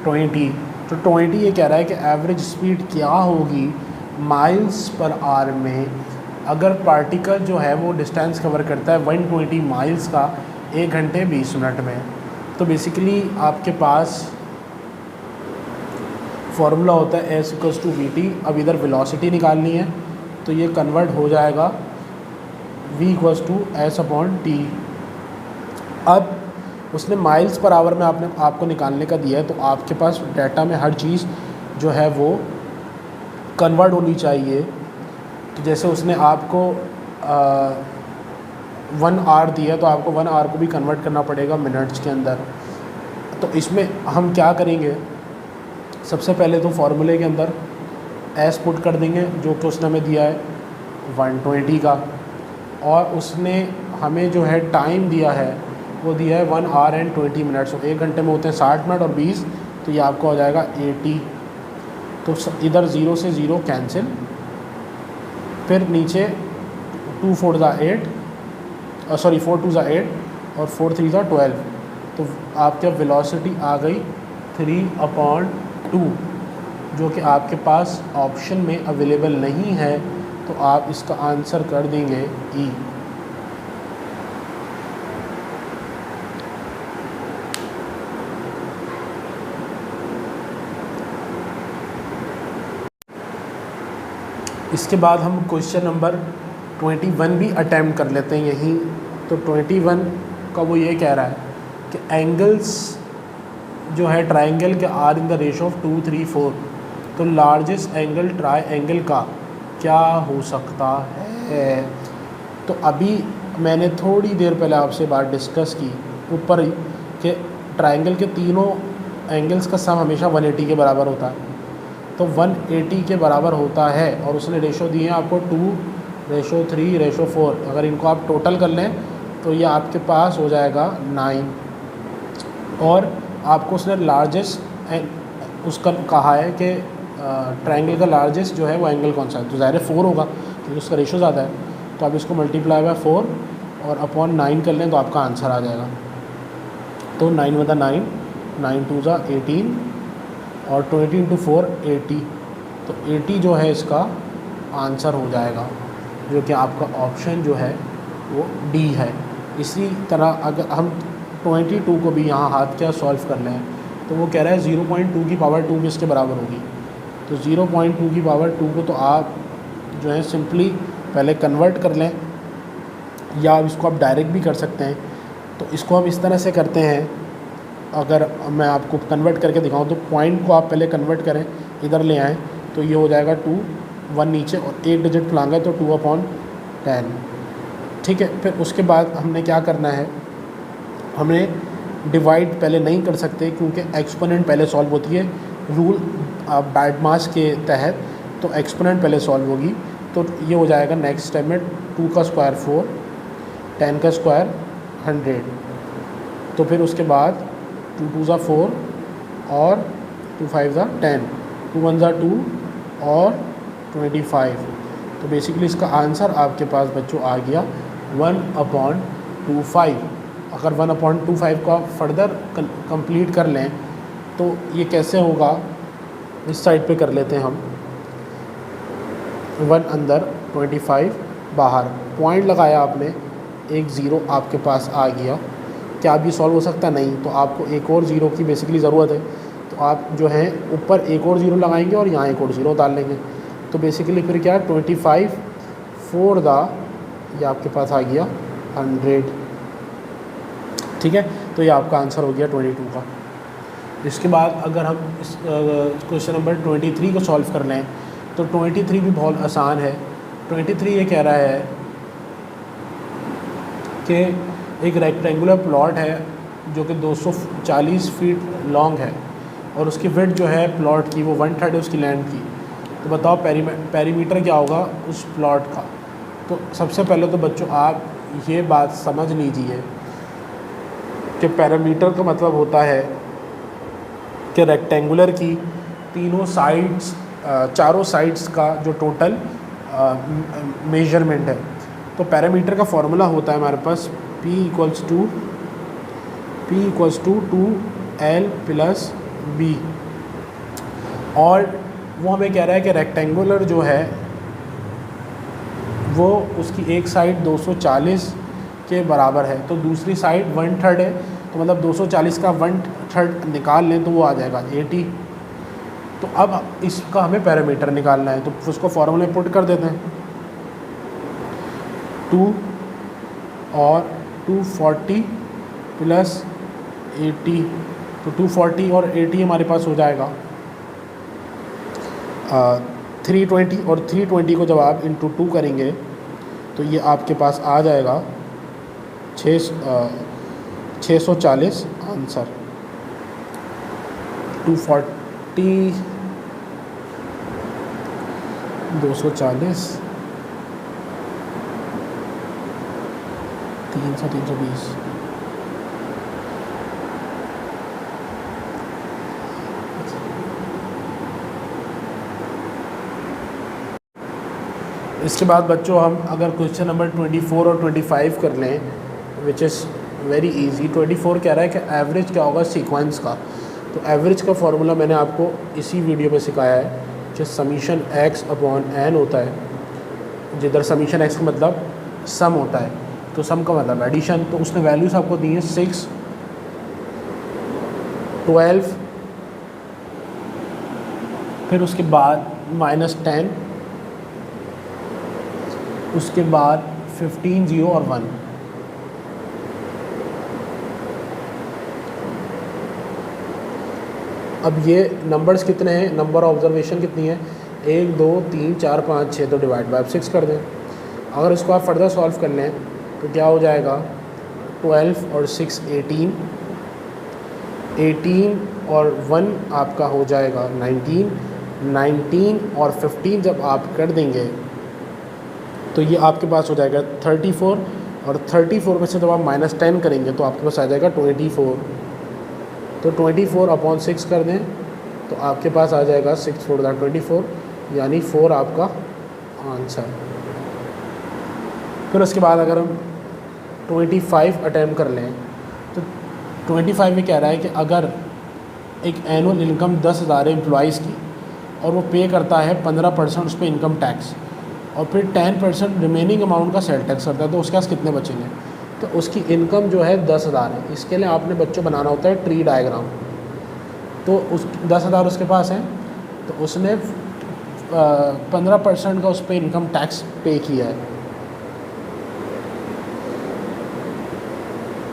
20। तो 20 ये कह रहा है कि एवरेज स्पीड क्या होगी माइल्स पर आवर में अगर पार्टिकल जो है वो डिस्टेंस कवर करता है 120 माइल्स का 1 घंटे 20 मिनट में। तो बेसिकली आपके पास फार्मूला होता है S = VT। अब इधर वेलोसिटी निकालनी है तो ये कन्वर्ट हो जाएगा V = S/T। अब उसने माइल्स पर आवर में आपको निकालने का दिया है, तो आपके पास डाटा में हर चीज़ जो है वो कन्वर्ट होनी चाहिए। तो जैसे उसने आपको 1 आवर दिया तो आपको 1 आवर को भी कन्वर्ट करना पड़ेगा मिनट्स के अंदर। तो इसमें हम क्या करेंगे, सबसे पहले तो फार्मूले के अंदर S पुट कर देंगे जो कि उसने हमें दिया है 120 का, और उसने हमें जो है टाइम दिया है वो दिया है 1 आवर एंड 20 मिनट्स। 1 घंटे में होते हैं 60 मिनट और 20, तो ये आपको हो जाएगा 80। तो इधर 0 से 0 कैंसिल, फिर नीचे 2 4 = 8, सॉरी 4 2 = 8 और 4 3 = 12। तो आपके वेलोसिटी आ गई 3/2, जो कि आपके पास ऑप्शन में अवेलेबल नहीं है, तो आप इसका आंसर कर देंगे E। इसके बाद हम क्वेश्चन नंबर 21 भी अटैम्प्ट कर लेते हैं यहीं। तो 21 का वो ये कह रहा है कि एंगल्स जो है ट्रायंगल के are in the ratio of 2 3 4, तो लार्जेस्ट एंगल ट्रायंगल का क्या हो सकता है? तो अभी मैंने थोड़ी देर पहले आपसे बात डिस्कस की ऊपर ही कि ट्रायंगल के तीनों एंगल्स का सम हमेशा 180 के बराबर होता है। तो 180 के बराबर होता है और उसने रेशो दिए हैं आपको 2:3:4। अगर इनको आप टोटल कर लें तो ये आपके पास हो जाएगा 9। और आपको उसने लार्जेस्ट उसका कहा है कि ट्रायंगल का लार्जेस्ट जो है वो एंगल कौन सा है, तो ज़ाहिर है 4 होगा क्योंकि उसका रेशो ज़्यादा है। तो आप इसको मल्टीप्लाई बाय 4 और अपॉन 9 कर लें तो आपका आंसर आ जाएगा। तो 9 × 9, 9 2 = 18 और 20 × 4 80। तो 80 जो है इसका आंसर हो जाएगा, जो कि आपका ऑप्शन जो है वो डी है। इसी तरह अगर हम 22 को भी यहाँ हाथ क्या सॉल्व कर लें तो वो कह रहा है 0.2 की पावर 2 किसके बराबर होगी। तो 0.2 की पावर 2 को तो आप जो है सिंपली पहले कन्वर्ट कर लें, या इसको आप डायरेक्ट भी कर सकते हैं। तो इसको हम इस तरह से करते हैं, अगर मैं आपको कन्वर्ट करके दिखाऊं तो पॉइंट को आप पहले कन्वर्ट करें, इधर ले आएँ तो ये हो जाएगा 2, 1 नीचे और 1 डिजिट फुलाएंगे तो 2/10। ठीक है। फिर उसके बाद हमने क्या करना है, हमें डिवाइड पहले नहीं कर सकते क्योंकि एक्सपोनेंट पहले सॉल्व होती है रूल बैडमास के तहत, तो एक्सपोनेंट पहले सॉल्व होगी। तो ये हो जाएगा नेक्स्ट स्टेप में 2 का स्क्वायर 4, 10 का स्क्वायर 100। तो फिर उसके बाद 2 2 ज़ा 4 और 2 5 ज़ा 10, 2 1 ज़ा 2 और 25। तो बेसिकली इसका आंसर आपके पास बच्चों आ गया 1/25। अगर 1/25 का फर्दर कंप्लीट कर लें तो ये कैसे होगा, इस साइड पे कर लेते हैं हम। 1 अंदर 25 बाहर, पॉइंट लगाया आपने, एक ज़ीरो आपके पास आ गया। क्या अभी सॉल्व हो सकता नहीं, तो आपको एक और ज़ीरो की बेसिकली ज़रूरत है। तो आप जो है ऊपर एक और ज़ीरो लगाएंगे और यहाँ एक और ज़ीरो डाल लेंगे। तो बेसिकली फिर क्या 25 4 दा, ये आपके पास आ गया 100। ठीक है, तो ये आपका आंसर हो गया 22 का। इसके बाद अगर हम इस क्वेश्चन नंबर 23 को सॉल्व कर लें तो 23 भी बहुत आसान है। 23 ये कह रहा है कि एक रेक्टेंगुलर प्लॉट है जो कि 240 फीट लॉन्ग है और उसकी विड्थ जो है प्लॉट की वो 1/3 है उसकी लैंड की। तो बताओ पेरीमीटर क्या होगा उस प्लॉट का। तो सबसे पहले तो बच्चों आप ये बात समझ लीजिए कि पेरीमीटर का मतलब होता है कि रेक्टेंगुलर की तीनों साइड्स, चारों साइड्स का जो टोटल मेजरमेंट है। तो पेरीमीटर का फॉर्मूला होता है हमारे पास P equals to 2L + B। और वो हमें कह रहा है कि रेक्टेंगुलर जो है वो उसकी एक साइड 240 के बराबर है, तो दूसरी साइड 1/3 है। तो मतलब 240 का 1/3 निकाल लें तो वो आ जाएगा 80। तो अब इसका हमें पैरामीटर निकालना है, तो उसको फॉर्मूले पुट कर देते हैं। 2 और 240 + 80, तो 240 और 80 हमारे पास हो जाएगा 320। और 320 को जब आप इंटू 2 करेंगे तो ये आपके पास आ जाएगा 640 आंसर। 240 240 300 320। इसके बाद बच्चों हम अगर क्वेश्चन नंबर 24 और 25 कर लें, विच इज़ वेरी इजी। 24 कह रहा है कि एवरेज क्या होगा सीक्वेंस का। तो एवरेज का फॉर्मूला मैंने आपको इसी वीडियो में सिखाया है कि समीशन x/n होता है, जिधर समीशन x का मतलब सम होता है, तो सम का मतलब एडिशन। तो उसने वैल्यूज़ आपको दी हैं 6, 12, फिर उसके बाद -10, उसके बाद 15, 0 और 1। अब ये नंबर्स कितने हैं, नंबर ऑब्जर्वेशन कितनी है, 1 2 3 4 5 6, तो डिवाइड बाय 6 कर दें। अगर इसको आप फर्दर सॉल्व कर लें तो क्या हो जाएगा 12 और 6 18, 18 और 1 आपका हो जाएगा 19, 19 और 15 जब आप कर देंगे तो ये आपके पास हो जाएगा 34, और 34 में से जब आप -10 करेंगे तो आपके पास आ जाएगा 24। तो 24/6 कर दें तो आपके पास आ जाएगा 6 4 24, यानी 4 आपका आंसर। फिर उसके बाद अगर हम 25 अटैम्प्ट कर लें तो 25 में कह रहा है कि अगर एक एनुअल इनकम 10,000 है एम्प्लॉइज़ की और वो पे करता है 15% उस पर इनकम टैक्स और फिर 10% रिमेनिंग अमाउंट का सेल टैक्स करता है, तो उसके पास कितने बचेंगे। तो उसकी इनकम जो है 10,000 है। इसके लिए आपने बच्चों बनाना होता है ट्री डायग्राम। तो उस 10,000 उसके पास है, तो उसने 15% का उस पर इनकम टैक्स पे किया है,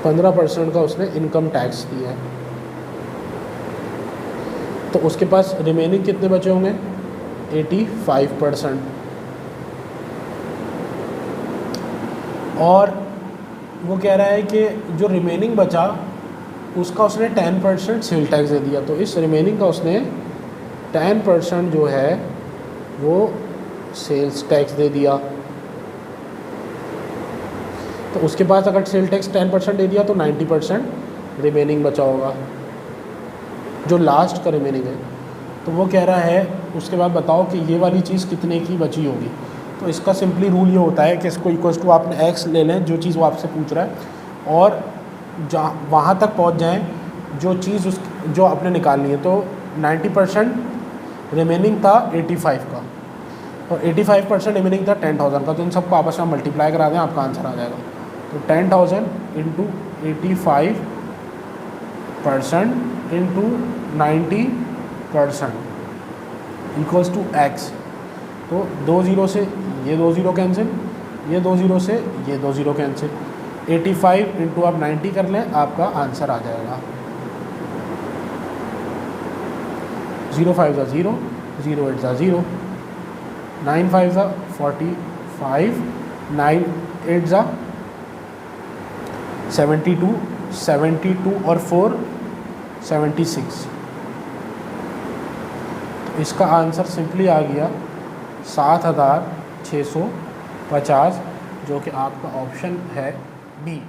15% का उसने इनकम टैक्स दिया है। तो उसके पास रिमेनिंग कितने बचे होंगे 85%। और वो कह रहा है कि जो रिमेनिंग बचा उसका उसने 10% सेल टैक्स दे दिया, तो इस रिमेनिंग का उसने 10% जो है वो सेल्स टैक्स दे दिया। तो उसके पास अगर सेल टैक्स 10% दे दिया तो 90% रिमेनिंग बचा होगा, जो लास्ट का रिमेनिंग है। तो वो कह रहा है उसके बाद बताओ कि ये वाली चीज़ कितने की बची होगी। तो इसका सिंपली रूल ये होता है कि इसको इक्वल्स टू आपने x ले लें, जो चीज़ वो आपसे पूछ रहा है, और जहाँ वहाँ तक पहुँच जाएं जो चीज़ उस जो आपने निकालनी है। तो 90% रिमेनिंग था 85 का, और 85% रिमेनिंग था 10,000 का, तो इन सबको आपस में मल्टीप्लाई करा दें, आपका आंसर आ जाएगा। तो 10,000 into 85% into 90% equals to x। तो 2 ज़ीरो से ये 2 ज़ीरो कैंसिल, ये 2 ज़ीरो से ये 2 ज़ीरो कैंसिल, 85 इंटू आप 90 कर लें, आपका आंसर आ जाएगा। 0 5 ज़ा 0, 0 8 ज़ा 0, 9 5 ज़ा 45, 9 8 ज़ा 72, 72 और 4 76। तो इसका आंसर सिंपली आ गया 7,650, जो कि आपका ऑप्शन है डी।